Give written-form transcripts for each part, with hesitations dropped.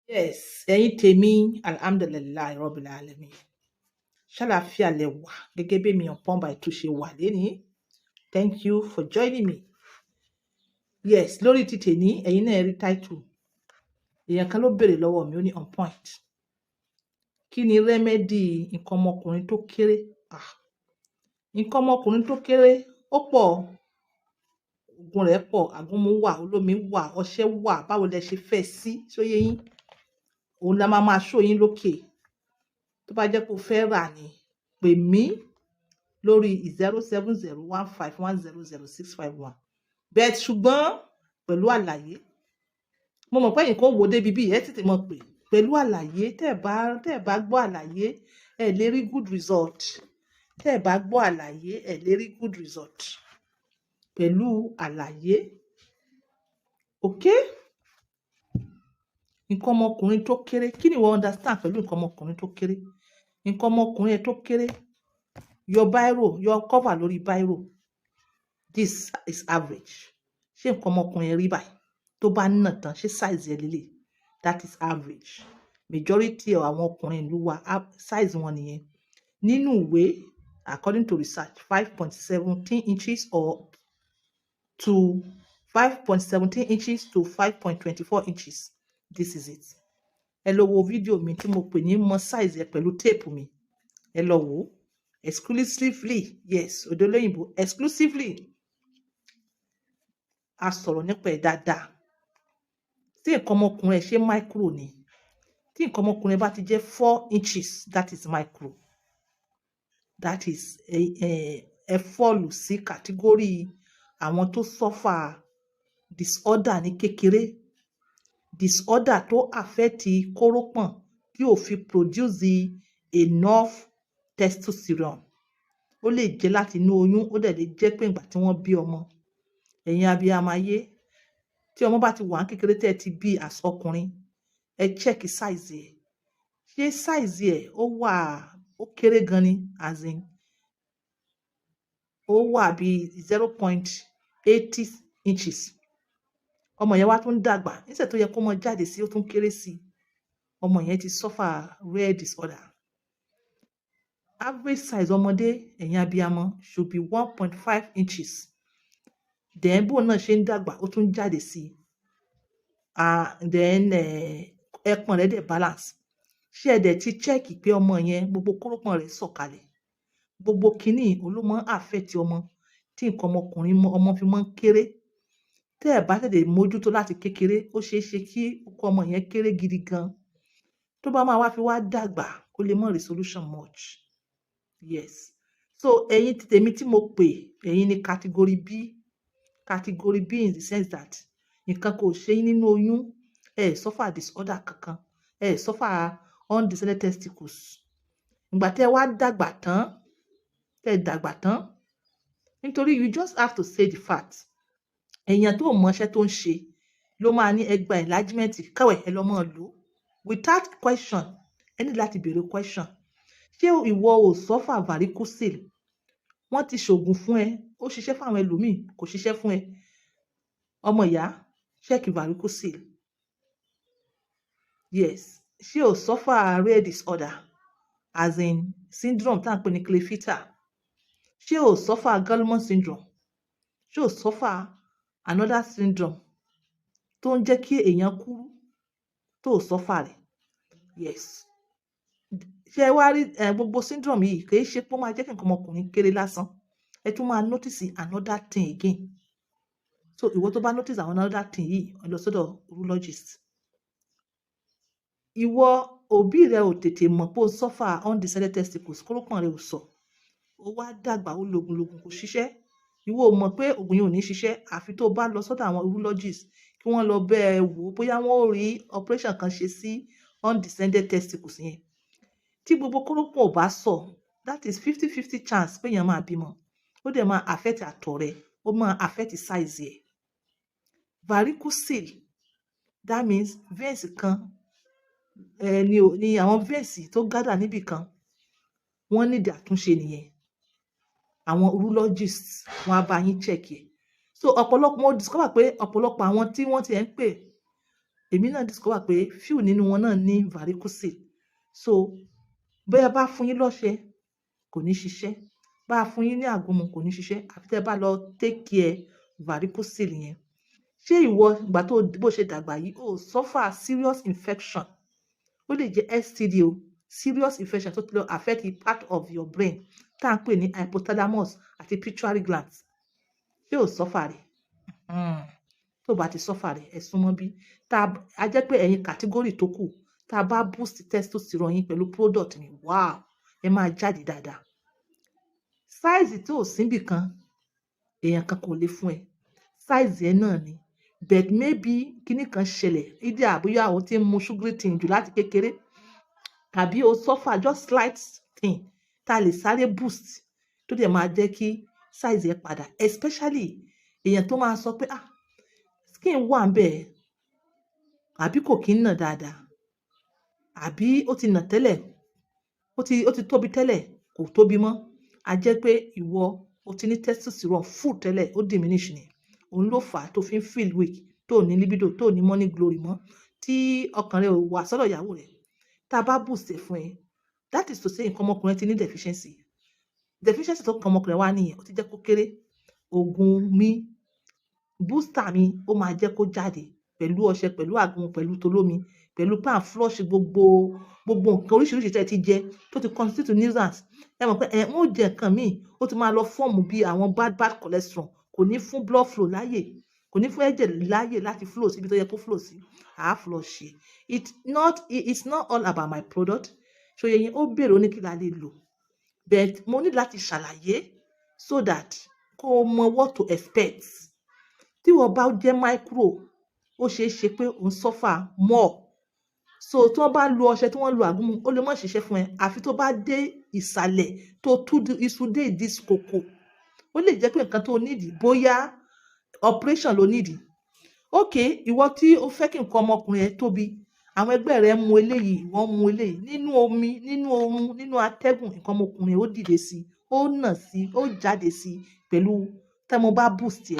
Yes, ẹ̀yin tèmi, alhamdulilayi rabbil alamin. Ṣàlàáfíà lẹ wà gẹ́gẹ́ bí èmi ọ̀pọ̀n bá ètò ṣe wà lénìí. Thank you for joining me. Yes, lórí ti tèmi, ẹ̀yin náà rí title. Èèyàn kan ló béèrè lọ́wọ́ mi, ó ní on point. Kí ni rẹ́mẹ́dì nǹkan ọmọkùnrin tó kéré? Nǹkan ọmọkùnrin tó kéré ó pọ̀, oògùn rẹ̀ pọ̀, àgúnmu wà, olómi wà, ọṣẹ wà, báwo lẹ ṣe fẹ́ sí, ṣóyé yín? Òun la máa show yín lókè. Tó bá jẹ́ pé o fẹ́ rà ni, pè mí lórí 07015100651. Bẹ́ẹ̀ ṣùgbọ́n pẹ̀lú àlàyé. Mo mọ̀ pé ẹ̀yin kan wò débi bí ẹ tètè mọ̀ pé pẹ̀lú àlàyé tẹ́ ẹ bá gbọ́ àlàyé ẹ lè rí good result. Tẹ́ ẹ bá gbọ́ àlàyé ẹ lè rí good result. Pẹ̀lú àlàyé. Okay? Nǹkan ọmọkùnrin tó kéré, kí ni wọ́n understand pẹ̀lú nǹkan ọmọkùnrin tó kéré? Nǹkan ọmọkùnrin tó kéré, your cover lórí bírò. This is average. Ṣé nǹkan ọmọkùnrin rí báyìí? Tó bá nà tán, ṣé size ẹ lélẹ̀? That is average. Majority àwọn ọkùnrin ìlú wa, size wọn nìyẹn. Nínú ìwé, according to research, 5.17 inches to 5.24 inches. This is it. Ẹ lọ wo fídíò mi tí mo pè ní mọ size ẹ pẹ̀lú tape mi. Ẹ lọ wo exclusively, yes, òdòlóyìnbó exclusively. A sọ̀rọ̀ nípa ẹ̀ dáadáa. Tí nǹkan ọmọkùnrin ẹ ṣe micro ni. Tí nǹkan ọmọkùnrin bá ti jẹ́ 4 inches, that is micro. That is ẹ fọ́ọ̀lù sí kàtígórì àwọn tó suffer disorder ní kékeré. Disorder tó affect kórópọ̀n tí ò fi produce enough testosterone. Ó lè jẹ́ láti inú oyún, ó dẹ̀ lè jẹ́ pé ìgbà tí wọ́n bí ọmọ. Ẹ̀yin abiyamọ ayé, tí ọmọ bá ti wà ní kékeré tẹ́ ẹ ti bí as ọkùnrin, ẹ check size ẹ̀. Ṣé size ẹ̀ ó kéré gan ni, as in ó wà bí 0.80 inches. Ọmọ yẹn wá tún dàgbà, níṣẹ́ tó yẹ kó mọ jáde sí ó tún kéré sí. Ọmọ yẹn ti suffer rare disorder. Average size ọmọdé, ẹ̀yin abiyamọ, should be 1.5 inches. Then bó náà ṣe ń dàgbà ó tún jáde sí. Then ẹpọ̀n rẹ̀ dẹ̀ balance. Ṣé ẹ dẹ̀ ti check pé ọmọ yẹn gbogbo kórópọ̀n rẹ̀ sọ̀kalẹ̀? Gbogbo kìíní olómọ affect ọmọ tí nǹkan ọmọkùnrin ọmọ fi mọ́ kéré. Tẹ́ ẹ bá tètè mójútó láti kékeré, ó ṣeé ṣe kí ọmọ yẹn kéré gidi gan. Tó bá máa wá fi wá dàgbà, kó lè mọ resolution much. Yes. So ẹ̀yin tèmi tí mo pè, ẹ̀yin ní category B. Category B in the sense that nǹkan kò ṣe yín nínú oyún, suffer disorder kankan, suffer undescended testicles. Ìgbà tẹ́ wá dàgbà tán, nítorí you just have to say the fact. Èèyàn tó mọṣẹ́ tó ń ṣe ló máa ní ẹgbà enlargement káwẹ̀ ẹ lọ mọ́ lò. Without question, ẹ ní láti béèrè question. Ṣé ìwọ ò suffer varicocele? Wọ́n ti ṣògùn fún ẹ, ó ṣiṣẹ́ fún àwọn ẹlòmíì, kò ṣiṣẹ́ fún ẹ. Ọmọ ìyá, check varicocele. Yes. Ṣé ò suffer rare disorder, as in syndrome tá à ń pè ní Klinefelter? Ṣé ò suffer Gallman syndrome? Ṣé ò suffer another syndrome tó ń jẹ́ kí èèyàn kúrú tó suffer rẹ̀? Yes. Ṣé ẹ wá rí gbogbo syndrome yìí kì í ṣe pé ó máa jẹ́ kí nǹkan ọmọkùnrin kéré lásán. Ẹ tún máa notice another thing again. So ìwọ tó bá notice another thing yìí, ẹ lọ sọ́dọ̀ urologist. Ìwọ òbí rẹ ò tètè mọ̀ pé o suffer undescended testicles, kórópọ̀n rẹ ò sọ. Ó wá dàgbà, ó lògùn kò ṣiṣẹ́. Ìwọ ò mọ̀ pé ògùn yẹn ò ní ṣiṣẹ́ àfi tó bá lọ sọ́dọ̀ àwọn urologist kí wọ́n lọ bẹ̀ ẹ́ wò bóyá wọ́n ò rí operation kan ṣe sí undescended testicles yẹn. Tí gbogbo kórópọ̀n ò bá sọ, that is 50-50 chance pé èèyàn máa bímọ. Ó dẹ̀ máa affect àtọ̀ rẹ̀, ó máa affect size ẹ̀. Varicocele, that means veins kan ni àwọn veins tó gádà níbì kan. Wọ́n need àtúnṣe nìyẹn. Àwọn urologists wọ́n á bá yín check ẹ̀. So ọ̀pọ̀lọpọ̀ mo discover pé ọ̀pọ̀lọpọ̀ àwọn tí wọ́n ti ẹ̀ ń pè èmi náà discover pé few nínú wọn náà ní varicocele. So bóyá bá fún yín lọ́ṣẹ kò ní ṣiṣẹ́, bá fún yín ní àgúnmu kò ní ṣiṣẹ́, àfi tẹ́ bá lọ take care varicocele yẹn. Ṣé ìwọ ìgbà tó bó ṣe dàgbà yìí ó suffer serious infection? Ó lè jẹ́ STD o, serious infection tó ti lọ affect the part of your brain tá à ń pè ní hypothalamus àti pituitary glands. Ṣé ò suffer rẹ̀? Tó bá ti suffer rẹ̀ ẹ súnmọ́ bí. A jẹ́ pé ẹ̀yin category tó kù tá a bá boost testosterone yín pẹ̀lú product ni wow ẹ máa jáde dáadáa. Size tó síbì kan èèyàn kan kò lè fún ẹ, size ẹ náà ni, but maybe kíní kan ṣẹlẹ̀ ìdí àbúyá o ti ń mu sugary thing jù láti kékeré tàbí o suffer just slight thing tá a lè sáré boost tó dẹ̀ máa jẹ́ kí size ẹ padà, especially èèyàn tó máa sọ pé skin wà ń bẹ̀ àbí kò kí ń nà dáadáa àbí ó ti nà tẹ́lẹ̀ ó ti tóbi tẹ́lẹ̀ kò tóbi mọ́, a jẹ́ pé ìwọ o ti ní testosterone full tẹ́lẹ̀ ó diminish ni, òun ló fà á tó fi ń feel weak, tó ní libido, tó ní morning glory mọ́, tí ọkàn rẹ ò wà sọ́dọ̀ ìyàwó rẹ̀. Tá a bá boost ẹ̀ fún ẹ, that is to say nǹkan ọmọkùnrin ti ní deficiency tó nǹkan ọmọkùnrin wá nìyẹn, ó ti jẹ́ kó kéré. Oògùn mi booster mi ó máa jẹ́ kó jáde pẹ̀lú ọṣẹ, pẹ̀lú àgúnmu, pẹ̀lú tolómi, pẹ̀lú pan flush gbogbo nǹkan oríṣiríṣi tẹ́ ti jẹ tó ti constitute nuisance. Ẹ mọ̀ pé wọ́n ó jẹ nǹkan míì ó ti máa lọ fọ́ọ̀mù bí àwọn bad cholesterol, kò ní fún blood flow láyè, kò ní fún ẹ̀jẹ̀ láyè láti flow síbi tó yẹ kó flow sí, àá flush ẹ̀. It's not all about my product. Ṣòye yín ó bèrè oníkìlá lè lò, but mo ní láti ṣàlàyé so that kó o mọ what to expect. Tí wọ́n bá jẹ́ micro ó ṣeé ṣe pé òun suffer more. So tí wọ́n bá lo ọṣẹ tí wọ́n lo àgúnmu ó lè má ṣiṣẹ́ fún ẹ àfi tó bá dé ìsàlẹ̀ tó tú iṣu dé ìdí kòkò. Ó lè jẹ́ pé nǹkan tó nídìí bóyá operation ló nídìí. Okay, ìwọ tí ó fẹ́ kí nǹkan ọmọkùnrin ẹ tóbi, àwọn ẹgbẹ́ rẹ mu eléyìí, ìwọ mu eléyìí, nínú omi, nínú oorun, nínú atẹ́gùn, nǹkan ọmọkùnrin ó dìde sí, ó nà sí, ó jáde sí pẹ̀lú tẹ́ mo bá boost ẹ.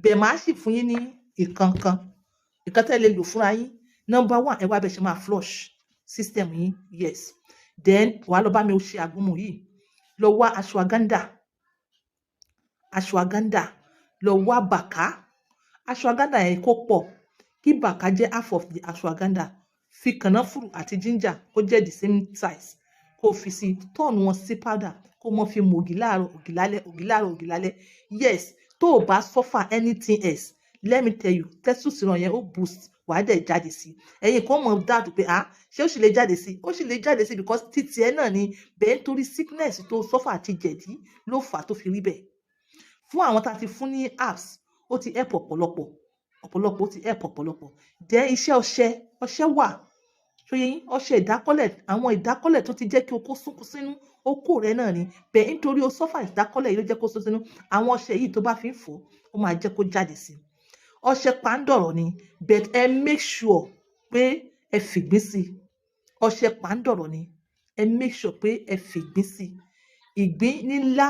Bẹ́ẹ̀ máa sì fún yín ní nǹkan tẹ́ lè lò fúnra yín. Number 1, ẹ wá bẹ̀ ṣe máa flush system yín, yes. Then wàá lọ bá mi ṣe àgúnmu yìí, lọ wá ashwagandha, lọ wá bàká. Ashwagandha yẹn kó pọ̀, kí bàká jẹ́ half of the ashwagandha, fi kànáfùrù àti ginger kó jẹ́ the same size, kó fi sí, turn wọn sí powder, kó mọ́ fi mu ògì láàárọ̀, ògì lálẹ́, ògì láàárọ̀, ògì lálẹ́. Yes, tó o bá suffer anything else, let me tell you, testosterone yẹn ó boost, wàá dẹ̀ jáde sí. Ẹ̀yin kan mọ̀ dáàbò pé ṣé ó sì lè jáde sí? Ó sì lè jáde sí because títí ẹ náà ni bẹ́ẹ̀ nítorí sickness tó suffer àti jẹ̀dí ló fà á tó fi rí bẹ́ẹ̀. Fún àwọn tá a ti fún ní herbs ó ti help ọ̀pọ̀lọpọ̀ ó ti help ọ̀pọ̀lọpọ̀. Then iṣẹ́ ọṣẹ wà, ṣòye yín, ọṣẹ ìdákọ́lẹ̀, àwọn ìdákọ́lẹ̀ tó ti jẹ́ kí o kó sunkún sínú okó rẹ náà ni bẹ́ẹ̀ nítorí o suffer ìdákọ́lẹ̀ yìí ló jẹ́ kó sún sínú. Àwọn ọṣẹ yìí tó bá fi ń fọ ó máa jẹ́ kó jáde sí. Ọṣẹ pàǹdọ̀rọ̀ ni, but ẹ make sure pé ẹ fìgbín sí. Ọṣẹ pàǹdọ̀rọ̀ ni, ẹ make sure pé ẹ fìgbín sí. Ìgbín nílá,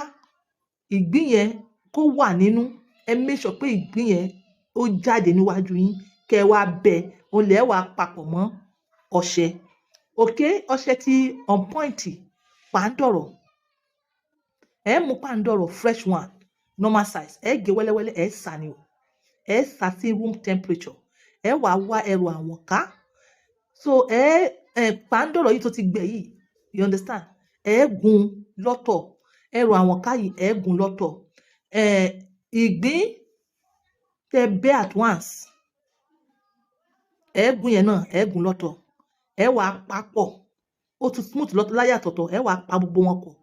ìgbín yẹn kó wà nínú, ẹ make sure pé ìgbín yẹn ó jáde níwájú yín, kẹ wá bẹ olè wá papọ̀ mọ́ ọṣẹ. Okay, ọṣẹ tí on point pàǹdọ̀rọ̀, ẹ mú pàǹdọ̀rọ̀ fresh one normal size, ẹ gé wẹ́lẹ́wẹ́lẹ́, ẹ sá ni o, ẹ sá sí room temperature, ẹ wá ẹrù àwọn ká. So pàǹdọ̀rọ̀ yìí tó ti gbẹ yìí, you understand, ẹ gún lọ́tọ̀, ẹrù àwọn ká yìí ẹ gún lọ́tọ̀. Ìgbín tẹ bẹ́ at once, ẹ gún yẹn náà ẹ gún lọ́tọ̀, ẹ wá papọ̀, ó tún smooth lọ́tọ̀ láyé àtọ̀tọ̀, ẹ wá pa gbogbo wọn pọ̀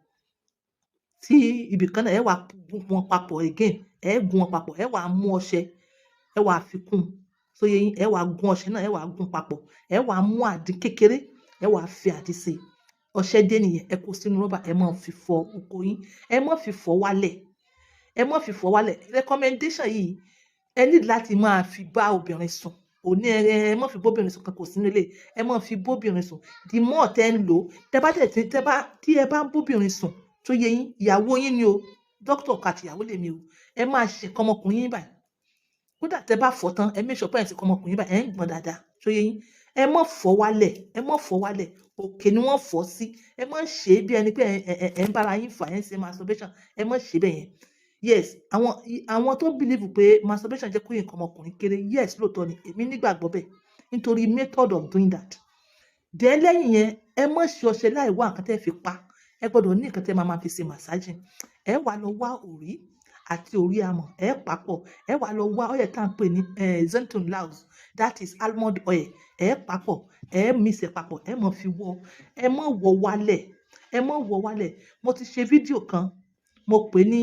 tí ibì kan náà, ẹ wá gún wọn papọ̀ again, ẹ gún wọn papọ̀, ẹ wá mú ọṣẹ, ẹ wá fi kún, so yẹ yín, ẹ wá gún ọṣẹ náà, ẹ wá gún papọ̀, ẹ wá mú àdín kékeré, ẹ wá fi àdín sí. Ọṣẹ dé nìyẹn, ẹ kó sínú rọ́bà, ẹ má fi fọ oko yín, ẹ má fi fọ wálẹ̀, recommendation yìí ẹ need láti máa fi bá obìnrin sùn. Òní ẹ má fi bóbìnrin sùn kan kò sínú ilé, ẹ má fi bóbìnrin sùn. The more tẹ́ ń lò, tí ẹ bá ń bóbìnrin sùn tó yẹ yín, ìyàwó yín ni o, dókítà kàti ìyàwó lèmi o, ẹ máa ṣe nǹkan ọmọkùnrin yín báyìí. Kódà tẹ́ bá fọ̀ tán, ẹ make sure pé ẹ ṣe nǹkan ọmọkùnrin yín báyìí, ẹ ń gbọ̀n dáadáa. So ẹ mọ́ fọ́ wálẹ̀, òkè ni wọ́n fọ́ sí, ẹ mọ́ ṣe bí ẹni pé ẹ ń bára yín fà, ẹ ń ṣe masturbation, ẹ mọ́ ṣe bẹ́ẹ̀ yẹn. Yes, àwọn tó believe pé masturbation jẹ́ kó nǹkan ọmọkùnrin kéré, yes, lóòótọ́ ni, èmi nígbàgbọ́ bẹ́ẹ̀, nítorí method of doing that. Then lẹ́yìn yẹn, ẹ mọ́ ṣe ọṣẹ láì wá nǹkan tẹ́ fi pa, ẹ gbọ́dọ̀ ní nǹkan tẹ́ máa fi ṣe massaging. Ẹ wá lọ wá òrí àti orí amọ̀, ẹ papọ̀, ẹ wá lọ wá oil tá à ń pè ní zentrum laus, that is almond oil, ẹ papọ̀, ẹ mix ẹ papọ̀, ẹ mọ̀ fi wọ́, ẹ mọ̀ wọ́ wálẹ̀, mo ti ṣe fídíò kan, mo pè ní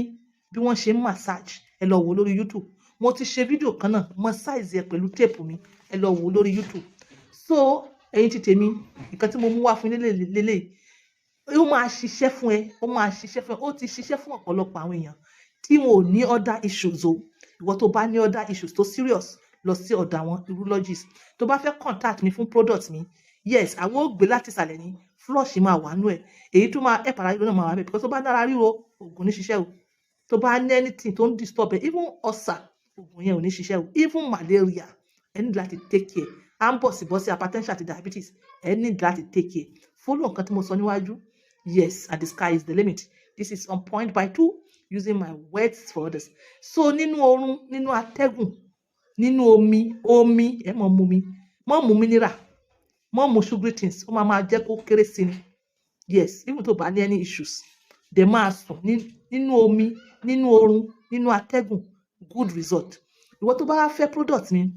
bí wọ́n ṣe ń massage, ẹ lọ wò lórí YouTube. Mo ti ṣe fídíò kan náà, massage ẹ pẹ̀lú tape mi, ẹ lọ wò lórí YouTube. So ẹ̀yin ti tèmi, nǹkan tí mo mú wá fún lélẹ̀, ó máa ṣiṣẹ́ fún ẹ, ó ti ṣiṣẹ́ fún ọ̀pọ̀lọpọ̀ àwọn èèyàn tí wọn ò ní other issues o. Ìwọ tó bá ní other issues tó serious, lọ sí ọ̀dọ̀ àwọn urologist. Tó bá fẹ́ contact mi fún product mi, yes, àwọn ò gbé láti ìsàlẹ̀ ní flush máa wà nú ẹ̀, èyí tó máa ẹ̀ pàrọ̀ náà máa wà mẹ́, because tó bá dára ríro, oògùn ní ṣiṣẹ́ o. Tó bá ní anything tó ń disturb ẹ, even ulcer, oògùn yẹn ò ní ṣiṣẹ́ o. Even malaria, ẹ ní láti take care. À ń bọ̀ sí hypertension àti diabetes, ẹ ní láti take care. Follow nǹkan tí mo sọ níwájú. Yes, and the sky is the limit. This is on point by 2, using my words for others. So nínú oorun, nínú atẹ́gùn, nínú omi, ẹ mọ̀ mu mi, mọ̀ mu mineral, mọ̀ mu sugary things, ó máa jẹ́ kó kéré sí ni. Yes, even tó bá ní any issues, dẹ̀ máa sùn nínú omi, nínú oorun, nínú atẹ́gùn, good result. Ìwọ tó bá fẹ́ product mi,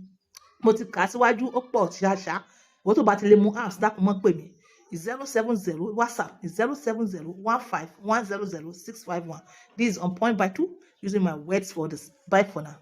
mo ti kà síwájú, ó pọ̀ ṣáṣá. Ìwọ tó bá ti lè mú apps, dákun mọ́ pè mí. 070 WhatsApp is 07015100651. This is on point by 2, using my words for this. Bye for now.